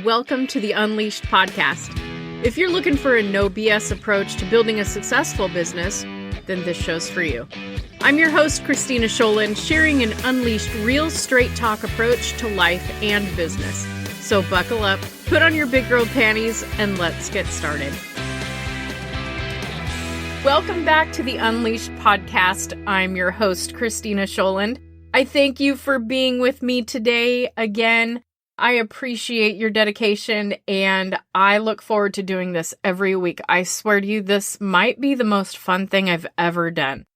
Welcome to the Unleashed podcast. If you're looking for a no BS approach to building a successful business, then this show's for you. I'm your host, Kristina Sjolund, sharing an unleashed, real straight talk approach to life and business. So buckle up, put on your big girl panties, and let's get started. Welcome back to the Unleashed podcast. I'm your host, Kristina Sjolund. I thank you for being with me today again. I appreciate your dedication, and I look forward to doing this every week. I swear to you, this might be the most fun thing I've ever done.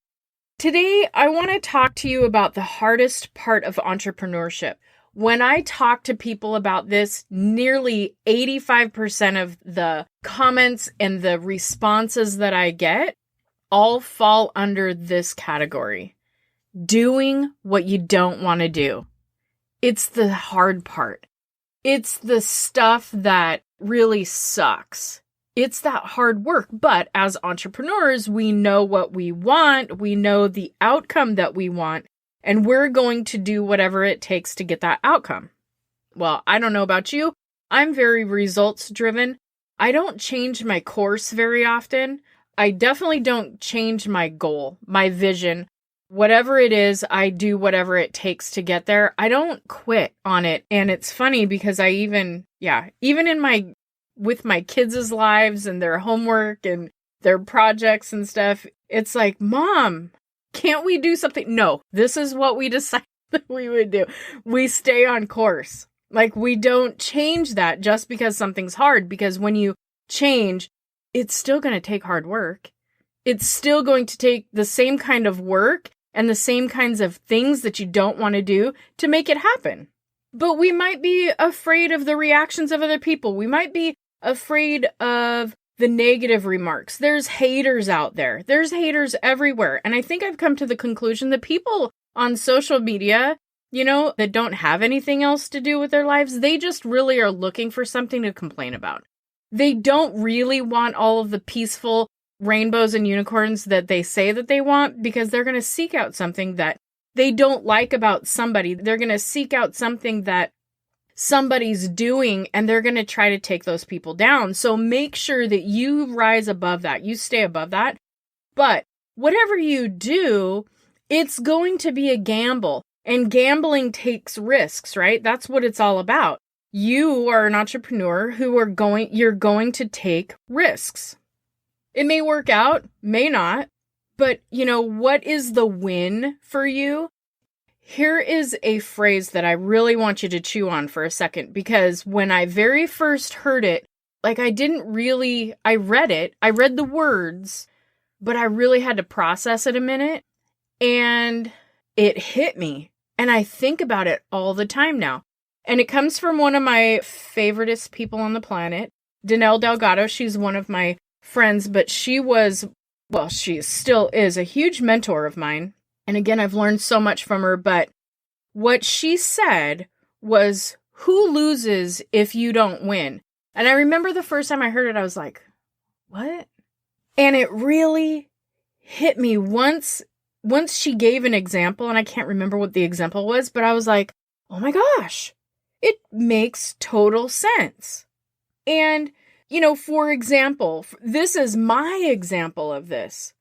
Today, I want to talk to you about the hardest part of entrepreneurship. When I talk to people about this, nearly 85% of the comments and the responses that I get all fall under this category. Doing what you don't want to do. It's the hard part. It's the stuff that really sucks. It's that hard work. But as entrepreneurs, we know what we want. We know the outcome that we want. And we're going to do whatever it takes to get that outcome. Well, I don't know about you. I'm very results driven. I don't change my course very often. I definitely don't change my goal, my vision. Whatever it is, I do whatever it takes to get there. I don't quit on it. And it's funny because I even with my kids' lives and their homework and their projects and stuff, it's like, Mom, can't we do something? No, this is what we decided that we would do. We stay on course. Like, we don't change that just because something's hard, because when you change, it's still going to take hard work. It's still going to take the same kind of work and the same kinds of things that you don't want to do to make it happen. But we might be afraid of the reactions of other people. We might be afraid of the negative remarks. There's haters out there. There's haters everywhere. And I think I've come to the conclusion that people on social media, that don't have anything else to do with their lives, they just really are looking for something to complain about. They don't really want all of the peaceful rainbows and unicorns that they say that they want, because they're going to seek out something that they don't like about somebody. They're going to seek out something that somebody's doing, and they're going to try to take those people down. So make sure that you rise above that. You stay above that. But whatever you do, it's going to be a gamble, and gambling takes risks, right? That's what it's all about. You are an entrepreneur you're going to take risks. It may work out, may not, but what is the win for you? Here is a phrase that I really want you to chew on for a second, because when I very first heard it, I read the words, but I really had to process it a minute, and it hit me, and I think about it all the time now. And it comes from one of my favoriteest people on the planet, Danelle Delgado. She's one of my friends, but she still is a huge mentor of mine. And again, I've learned so much from her, but what she said was, who loses if you don't win? And I remember the first time I heard it, I was like, what? And it really hit me once she gave an example, and I can't remember what the example was, but I was like, oh my gosh, it makes total sense. And for example, this is my example of this.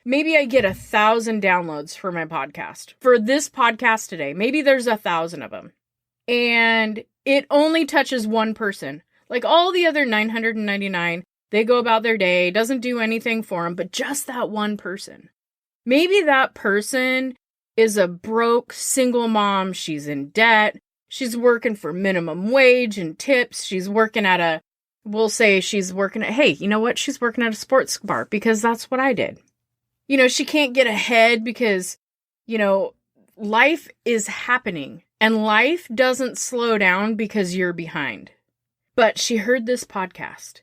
Maybe I get 1,000 downloads for my podcast. For this podcast today, maybe there's 1,000 of them. And it only touches one person. Like all the other 999, they go about their day, doesn't do anything for them, but just that one person. Maybe that person is a broke single mom. She's in debt. She's working for minimum wage and tips. She's working at she's working at a sports bar, because that's what I did. She can't get ahead because, life is happening, and life doesn't slow down because you're behind. But she heard this podcast.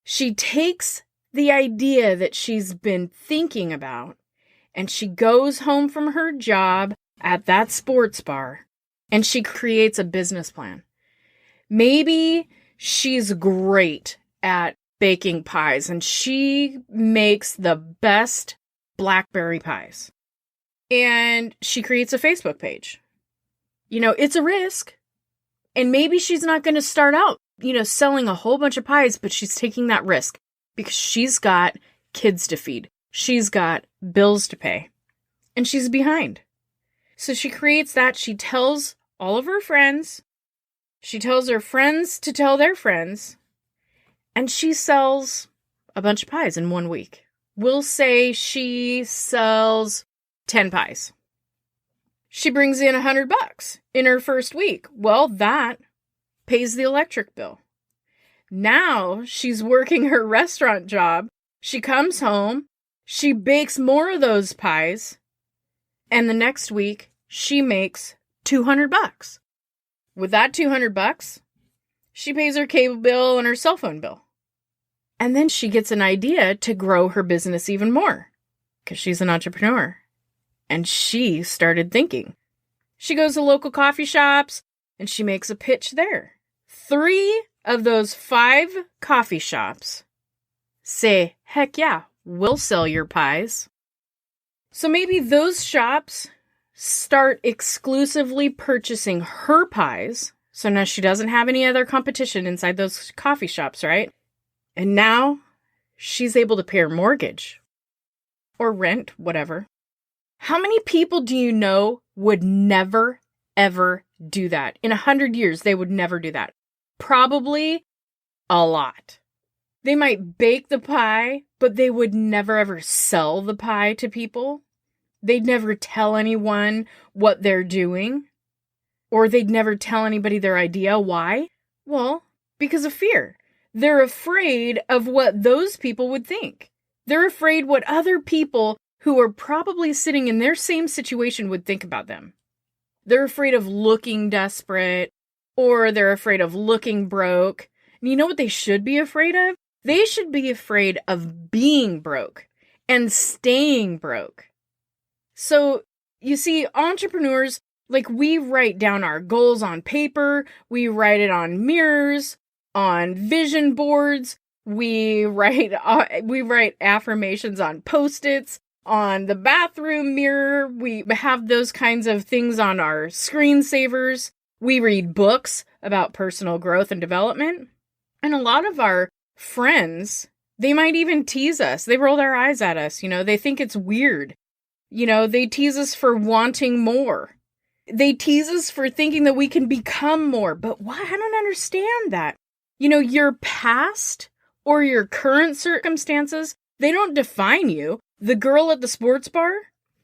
She takes the idea that she's been thinking about, and she goes home from her job at that sports bar, and she creates a business plan. Maybe she's great at baking pies, and she makes the best blackberry pies. And she creates a Facebook page. It's a risk. And maybe she's not going to start out selling a whole bunch of pies, but she's taking that risk because she's got kids to feed. She's got bills to pay, and she's behind. So she creates that. She tells all of her friends. She tells her friends to tell their friends, and she sells a bunch of pies in 1 week. We'll say she sells 10 pies. She brings in $100 in her first week. Well, that pays the electric bill. Now she's working her restaurant job. She comes home. She bakes more of those pies. And the next week, she makes $200. With that $200, she pays her cable bill and her cell phone bill. And then she gets an idea to grow her business even more because she's an entrepreneur. And she started thinking. She goes to local coffee shops and she makes a pitch there. 3 of those 5 coffee shops say, heck yeah, we'll sell your pies. So maybe those shops start exclusively purchasing her pies. So now she doesn't have any other competition inside those coffee shops, right? And now she's able to pay her mortgage or rent, whatever. How many people do you know would never, ever do that? In 100 years, they would never do that. Probably a lot. They might bake the pie, but they would never, ever sell the pie to people. They'd never tell anyone what they're doing. Or they'd never tell anybody their idea. Why? Well, because of fear. They're afraid of what those people would think. They're afraid what other people who are probably sitting in their same situation would think about them. They're afraid of looking desperate, or they're afraid of looking broke. And you know what they should be afraid of? They should be afraid of being broke and staying broke. So, you see, entrepreneurs, we write down our goals on paper, we write it on mirrors, on vision boards, we write affirmations on Post-its, on the bathroom mirror, we have those kinds of things on our screensavers, we read books about personal growth and development, and a lot of our friends, they might even tease us, they roll their eyes at us, they think it's weird, they tease us for wanting more. They tease us for thinking that we can become more. But why? I don't understand that. Your past or your current circumstances, they don't define you. The girl at the sports bar,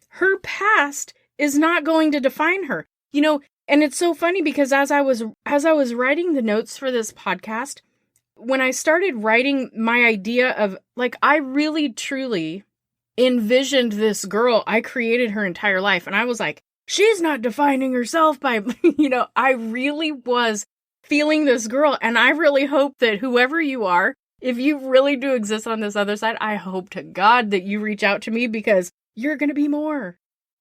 her past is not going to define her. And it's so funny because as I was writing the notes for this podcast, when I started writing my idea of I really truly envisioned this girl, I created her entire life. And I was like, she's not defining herself by, I really was feeling this girl. And I really hope that whoever you are, if you really do exist on this other side, I hope to God that you reach out to me because you're going to be more,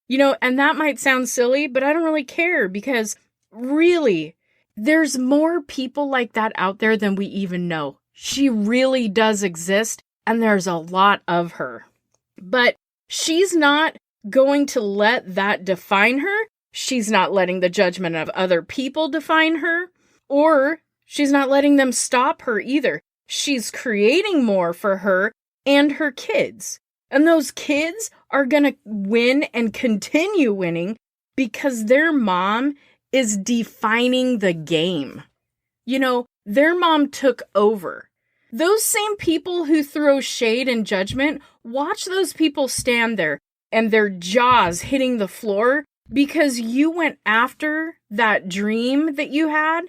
and that might sound silly, but I don't really care because really there's more people like that out there than we even know. She really does exist and there's a lot of her, but she's not going to let that define her. She's not letting the judgment of other people define her, or she's not letting them stop her either. She's creating more for her and her kids. And those kids are going to win and continue winning because their mom is defining the game. Their mom took over. Those same people who throw shade and judgment, watch those people stand there and their jaws hitting the floor because you went after that dream that you had,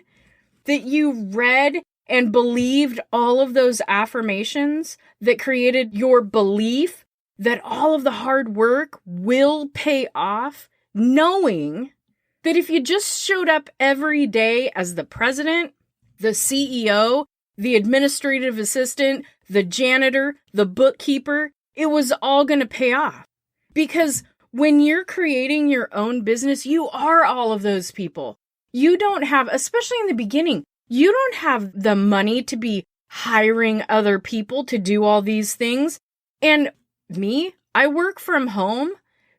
that you read and believed all of those affirmations that created your belief that all of the hard work will pay off, knowing that if you just showed up every day as the president, the CEO, the administrative assistant, the janitor, the bookkeeper, it was all going to pay off. Because when you're creating your own business, you are all of those people. You don't have, especially in the beginning, you don't have the money to be hiring other people to do all these things. And me, I work from home,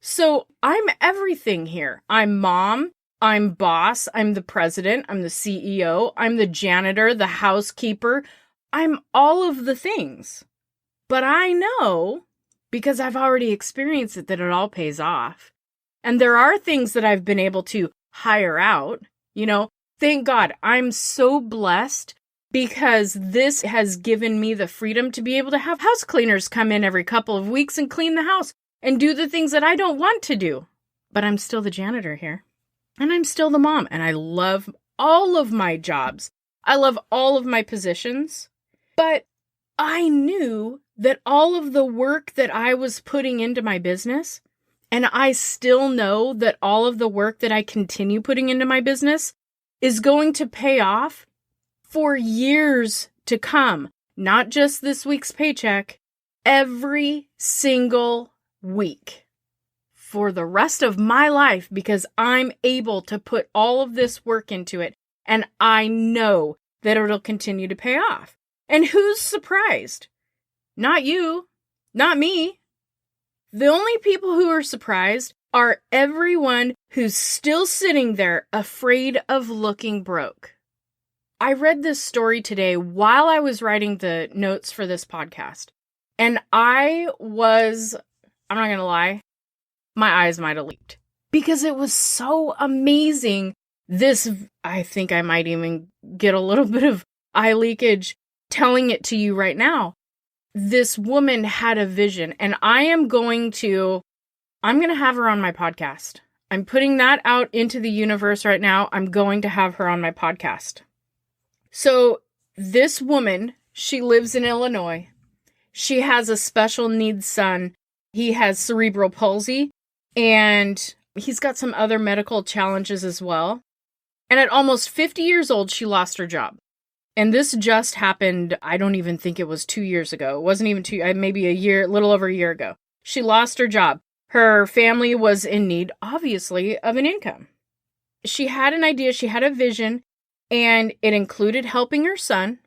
so I'm everything here. I'm mom, I'm boss, I'm the president, I'm the CEO, I'm the janitor, the housekeeper. I'm all of the things. But I know, because I've already experienced it, that it all pays off. And there are things that I've been able to hire out. Thank God, I'm so blessed because this has given me the freedom to be able to have house cleaners come in every couple of weeks and clean the house and do the things that I don't want to do. But I'm still the janitor here. And I'm still the mom. And I love all of my jobs. I love all of my positions. But I knew that all of the work that I was putting into my business, and I still know that all of the work that I continue putting into my business is going to pay off for years to come. Not just this week's paycheck, every single week for the rest of my life, because I'm able to put all of this work into it, and I know that it'll continue to pay off. And who's surprised? Not you, not me. The only people who are surprised are everyone who's still sitting there afraid of looking broke. I read this story today while I was writing the notes for this podcast. And I'm not going to lie, my eyes might have leaked. Because it was so amazing. I think I might even get a little bit of eye leakage telling it to you right now. This woman had a vision, and I'm going to have her on my podcast. I'm putting that out into the universe right now. I'm going to have her on my podcast. So this woman, she lives in Illinois. She has a special needs son. He has cerebral palsy, and he's got some other medical challenges as well. And at almost 50 years old, she lost her job. And this just happened, I don't even think it was 2 years ago. It wasn't even maybe a little over a year ago. She lost her job. Her family was in need, obviously, of an income. She had an idea, she had a vision, and it included helping her son,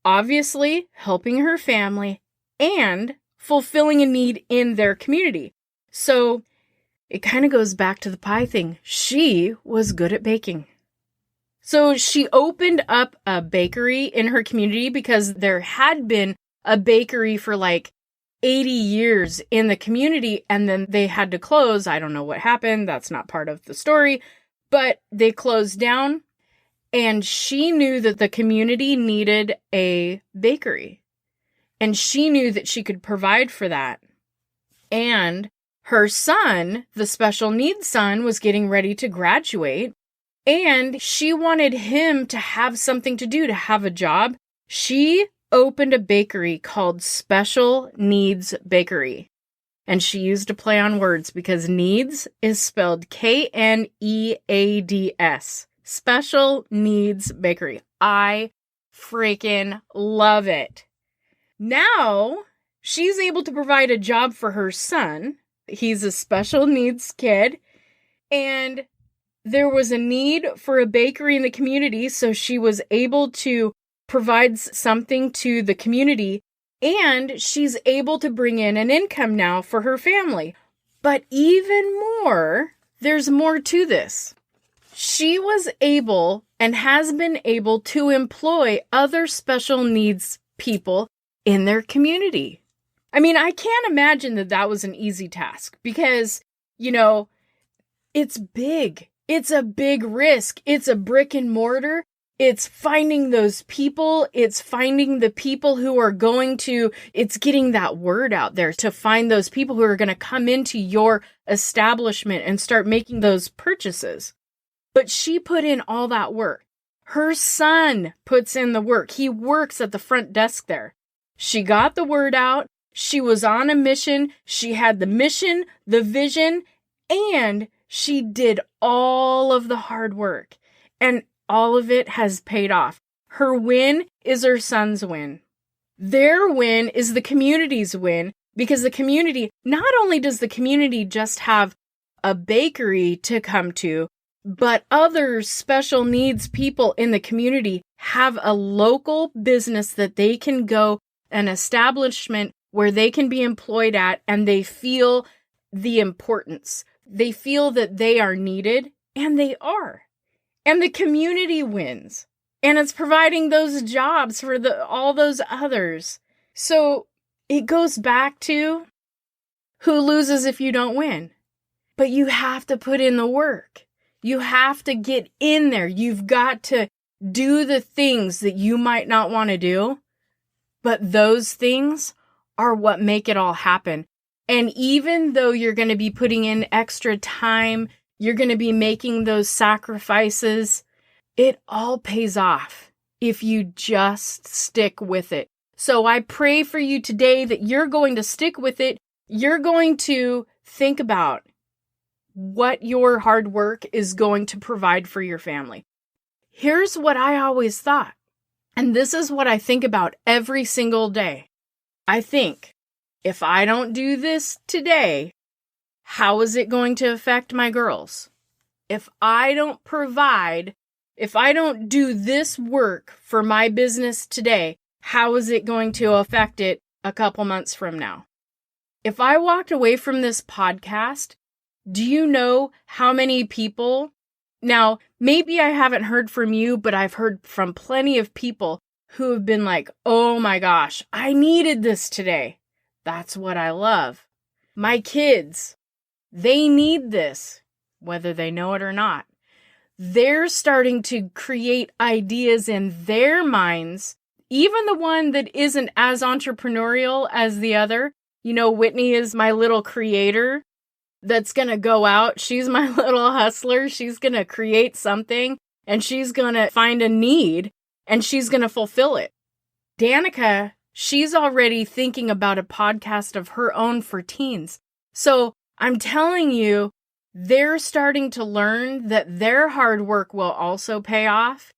obviously helping her family, and fulfilling a need in their community. So it kind of goes back to the pie thing. She was good at baking. So she opened up a bakery in her community because there had been a bakery for like 80 years in the community, and then they had to close. I don't know what happened. That's not part of the story, but they closed down, and she knew that the community needed a bakery, and she knew that she could provide for that. And her son, the special needs son, was getting ready to graduate. And she wanted him to have something to do, to have a job. She opened a bakery called Special Needs Bakery. And she used a play on words because needs is spelled Kneads. Special Needs Bakery. I freaking love it. Now, she's able to provide a job for her son. He's a special needs kid. And there was a need for a bakery in the community, so she was able to provide something to the community, and she's able to bring in an income now for her family. But even more, there's more to this. She was able and has been able to employ other special needs people in their community. I mean, I can't imagine that was an easy task because, it's big. It's a big risk. It's a brick and mortar. It's finding those people. It's finding the people who are it's getting that word out there to find those people who are going to come into your establishment and start making those purchases. But she put in all that work. Her son puts in the work. He works at the front desk there. She got the word out. She was on a mission. She had the mission, the vision, and she did all of the hard work, and all of it has paid off. Her win is her son's win. Their win is the community's win, because the community, not only does the community just have a bakery to come to, but other special needs people in the community have a local business that they can go, an establishment where they can be employed at, and they feel the importance. They feel that they are needed And they are. And the community wins. And it's providing those jobs for all those others. So it goes back to who loses if you don't win. But you have to put in the work. You have to get in there. You've got to do the things that you might not want to do. But those things are what make it all happen. And even though you're going to be putting in extra time, you're going to be making those sacrifices, it all pays off if you just stick with it. So I pray for you today that you're going to stick with it. You're going to think about what your hard work is going to provide for your family. Here's what I always thought, and this is what I think about every single day. I think, if I don't do this today, how is it going to affect my girls? If I don't provide, if I don't do this work for my business today, how is it going to affect it a couple months from now? If I walked away from this podcast, do you know how many people? Now, maybe I haven't heard from you, but I've heard from plenty of people who have been like, oh my gosh, I needed this today. That's what I love. My kids, they need this, whether they know it or not. They're starting to create ideas in their minds, even the one that isn't as entrepreneurial as the other. You know, Whitney is my little creator that's going to go out. She's my little hustler. She's going to create something and she's going to find a need and she's going to fulfill it. Danica, she's already thinking about a podcast of her own for teens. So I'm telling you, they're starting to learn that their hard work will also pay off.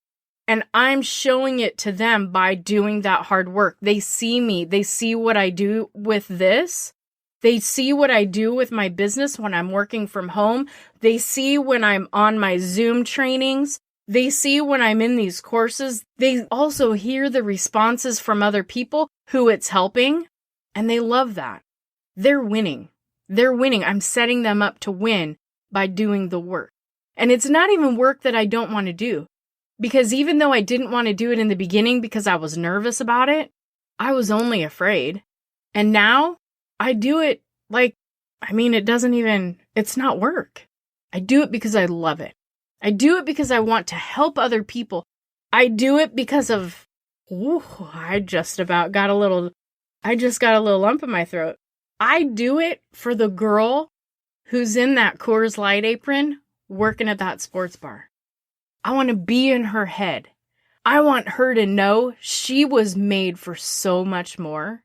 And I'm showing it to them by doing that hard work. They see me. They see what I do with this. They see what I do with my business when I'm working from home. They see when I'm on my Zoom trainings. They see when I'm in these courses. They also hear the responses from other people who it's helping. And they love that. They're winning. They're winning. I'm setting them up to win by doing the work. And it's not even work that I don't want to do. Because even though I didn't want to do it in the beginning because I was nervous about it, I was only afraid. And now I do it it's not work. I do it because I love it. I do it because I want to help other people. I do it because of, I just got a little lump in my throat. I do it for the girl who's in that Coors Light apron working at that sports bar. I want to be in her head. I want her to know she was made for so much more,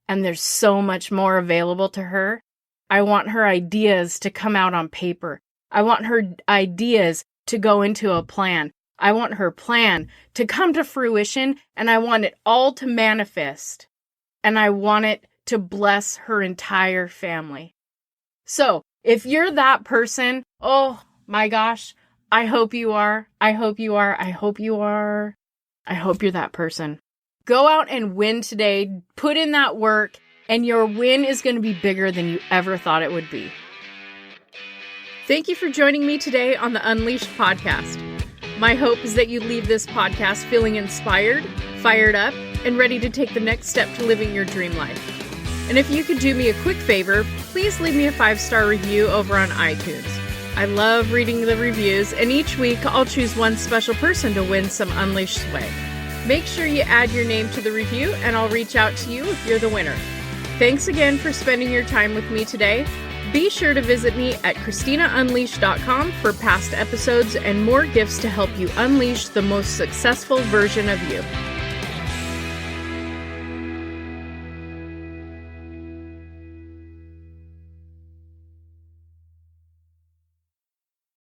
and there's so much more available to her. I want her ideas to come out on paper. I want her ideas to go into a plan. I want her plan to come to fruition, and I want it all to manifest. And I want it to bless her entire family. So, if you're that person, oh my gosh, I hope you are. I hope you are. I hope you are. I hope you're that person. Go out and win today. Put in that work, and your win is going to be bigger than you ever thought it would be. Thank you for joining me today on the Unleashed podcast. My hope is that you leave this podcast feeling inspired, fired up, and ready to take the next step to living your dream life. And if you could do me a quick favor, please leave me a 5-star review over on iTunes. I love reading the reviews, and each week I'll choose one special person to win some Unleashed Sway. Make sure you add your name to the review, and I'll reach out to you if you're the winner. Thanks again for spending your time with me today. Be sure to visit me at KristinaUnleashed.com for past episodes and more gifts to help you unleash the most successful version of you.